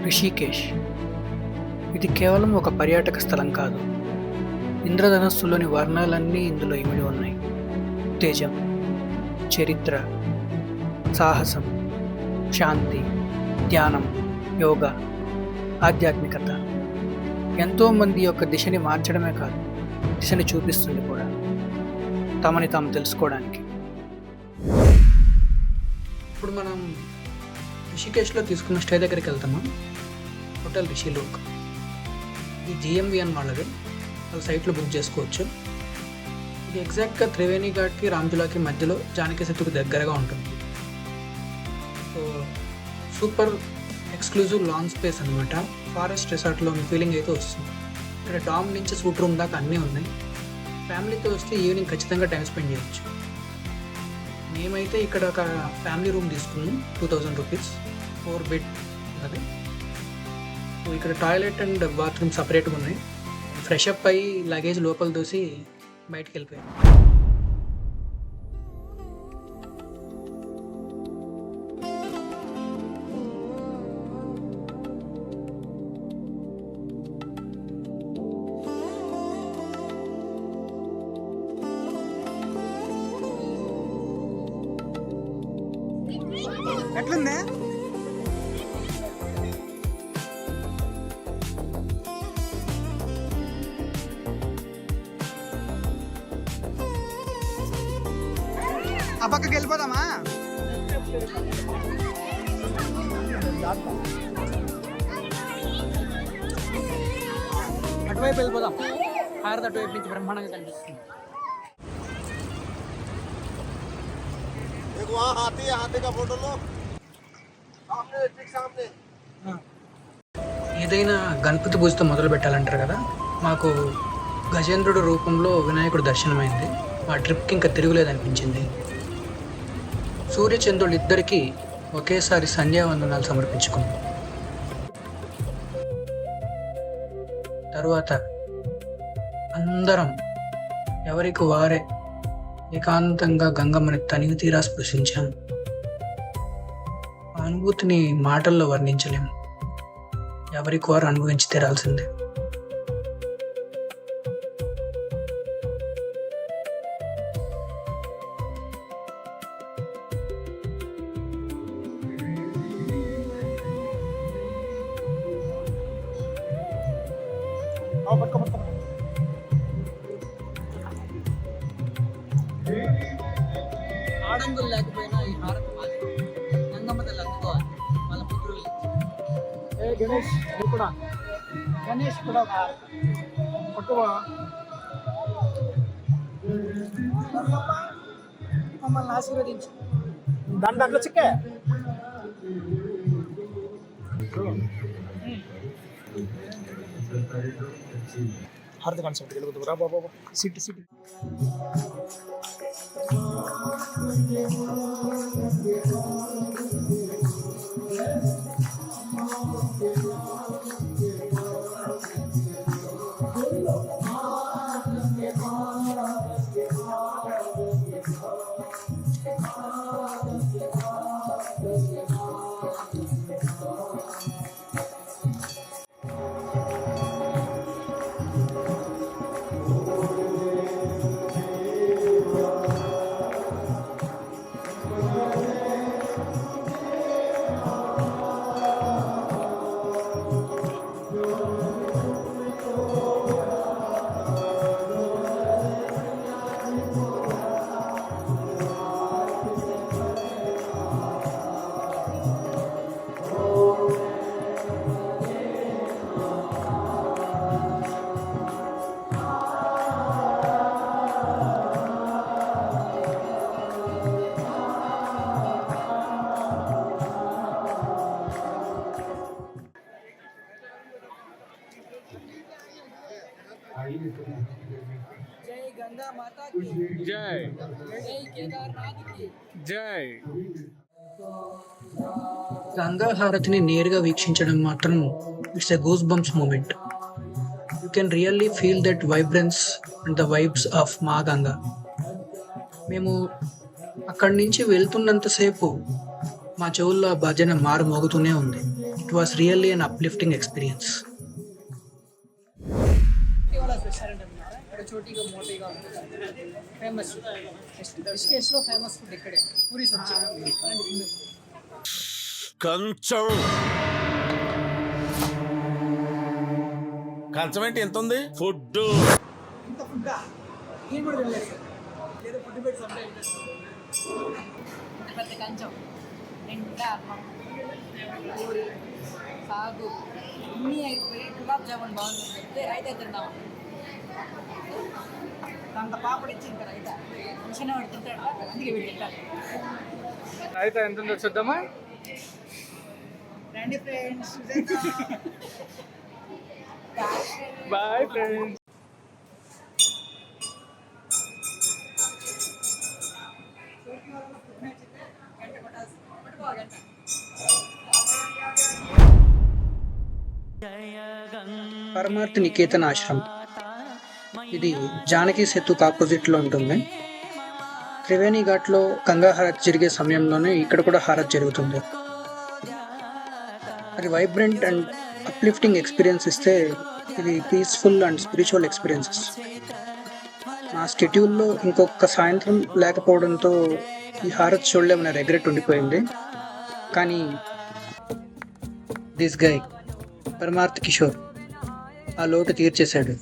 రిషికేష్ ఇది కేవలం ఒక పర్యాటక స్థలం కాదు. ఇంద్రధనస్సులోని వర్ణాలన్నీ ఇందులో ఇమిడి ఉన్నాయి. తేజం, చరిత్ర, సాహసం, శాంతి, ధ్యానం, యోగా, ఆధ్యాత్మికత. ఎంతోమంది యొక్క దిశని మార్చడమే కాదు, దిశని చూపిస్తుంది కూడా, తమని తాము తెలుసుకోవడానికి. ఇప్పుడు మనం రిషికేష్లో తీసుకున్న స్టే దగ్గరికి వెళ్తాము. హోటల్ రిషిలోక్. ఇది జిఎంవిఎన్ వాళ్ళది. వాళ్ళ సైట్లో బుక్ చేసుకోవచ్చు. ఇది ఎగ్జాక్ట్గా త్రివేణి ఘాట్కి రామ్జులాకి మధ్యలో జానకి సెతుకు దగ్గరగా ఉంటుంది. So super exclusive long space అనమాట. ఫారెస్ట్ రిసార్ట్లో మీ ఫీలింగ్ అయితే వస్తుంది. ఇక్కడ డామ్ నుంచి సూట్ రూమ్ దాకా అన్నీ ఉన్నాయి. ఫ్యామిలీతో వస్తే ఈవినింగ్ ఖచ్చితంగా టైం స్పెండ్ చేయొచ్చు. మేమైతే ఇక్కడ ఒక ఫ్యామిలీ రూమ్ తీసుకున్నాం. 2000 రూపీస్ 4 బెడ్ అది. సో ఇక్కడ టాయిలెట్ అండ్ బాత్రూమ్ సపరేట్గా ఉన్నాయి. ఫ్రెష్ అప్ అయ్యి లగేజ్ లోపల దూసి బయటికి వెళ్ళిపోయాం. ఎట్లుంది? ఆ పక్కకి వెళ్ళిపోదామా? అటువైపు వెళ్ళిపోదాం. హారతి అటువైపు నుంచి బ్రహ్మాండంగా కనిపిస్తుంది. ఏదైనా గణపతి పూజతో మొదలు పెట్టాలంటారు కదా. మాకు గజేంద్రుడు రూపంలో వినాయకుడు దర్శనమైంది. ఆ ట్రిప్కి ఇంకా తిరుగులేదనిపించింది. సూర్యచంద్రులు ఇద్దరికీ ఒకేసారి సంధ్యావందనాలు సమర్పించుకున్నాం. తరువాత అందరం ఎవరికి వారే ఏకాంతంగా గంగమ్మని తనివి తీరా స్పృశించాం. ఆ అనుభూతిని మాటల్లో వర్ణించలేము. ఎవరికి వారు అనుభవించి తీరాల్సిందే. ఆడంగులు లేకపోయినా ఈ హారతి మాది. గంగమ్మ తల్లి అందుకోవాలి వాళ్ళ పుత్రులు. గణేష్ కూడా పట్టువా మమ్మల్ని ఆశీర్వదించు. దాంట్లో చిక్కే హారతి కాన్సెప్ట్ గెలుగుతుంది రా బాబా. సిటీ జై గంగా మాతా కి జై. జై కేదార్నాథ్ కి జై. గంగా హారతిని నేరుగా వీక్షించడం మాత్రం it's a goosebumps moment. You can really feel that vibrance and the vibes of Maa Ganga. మేము అక్కడి నుంచి వెళ్తున్నంతసేపు మా చెవుల్లో ఆ భజన మారు మోగుతూనే ఉంది. It was really an uplifting experience. Restaurant అనమాట. ఇక్కడ చోటీగా మోటీగా ఫేమస్ రిషికేశ్లో ఫేమస్ ఫుడ్ ఇక్కడే పూరి సబ్జీ. కంచం ఏంటి ఎంత ఉంది? ఫుడ్ ఇంత ఫుడ్డా నేను కూడా తినలేదు సార్. ఏదో ఫుడ్ పెట్టి సప్లై చేస్తాను. పెద్ద కంచం నిండా అన్నం పూరి సాగు అన్నీ అయిపోయి గులాబ్ జామున్ బాగుంది చెప్తే రైతా తిందాం. అంత పాపడి ఇచ్చి ఇంకా రైతా మనిషినే వాడు తింటాడు, అందుకే వీడు తింటాడు. అయితే ఎంత ఉందో చూద్దామా? రండి friends. Bye friends. Parmarth Niketan ఆశ్రమం. ఇది జానకి సేతుకు ఆపోజిట్లో ఉంటుంది. త్రివేణి ఘాట్లో గంగా హారతి జరిగే సమయంలోనే ఇక్కడ కూడా హారతి జరుగుతుంది. అది వైబ్రెంట్ అండ్ అప్లిఫ్టింగ్ ఎక్స్పీరియన్స్ ఇస్తే ఇది పీస్ఫుల్ అండ్ స్పిరిచువల్ ఎక్స్పీరియన్సెస్. నా స్కెడ్యూల్లో ఇంకొక సాయంత్రం లేకపోవడంతో ఈ హారతి చూడలేమనే రెగ్రెట్ ఉండిపోయింది. కానీ దిస్ గై పరమార్థ్ కిషోర్ ఆ లోటు తీర్చేశాడు.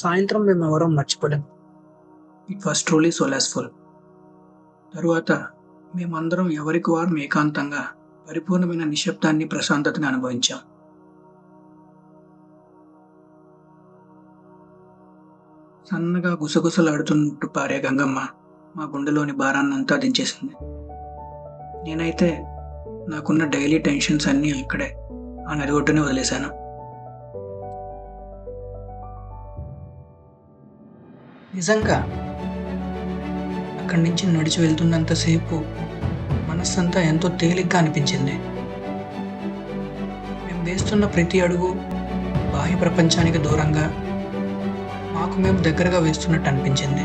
సాయంత్రం మేము ఎవరో మర్చిపోలేం. It was truly solaceful. తరువాత మేమందరం ఎవరికి వారు ఏకాంతంగా పరిపూర్ణమైన నిశ్శబ్దాన్ని, ప్రశాంతతని అనుభవించాం. సన్నగా గుసగుసలాడుతున్నట్టు పారే గంగమ్మ మా గుండెలోని భారాన్నంతా దించేసింది. నేనైతే నాకున్న డైలీ టెన్షన్స్ అన్నీ అక్కడే ఆ నది ఒడ్డునే వదిలేశాను. నిజంగా అక్కడి నుంచి నడిచి వెళ్తున్నంతసేపు మనస్సంతా ఎంతో తేలిగ్గా అనిపించింది. మేము వేస్తున్న ప్రతి అడుగు బాహ్య ప్రపంచానికి దూరంగా మాకు మేము దగ్గరగా వేస్తున్నట్టు అనిపించింది.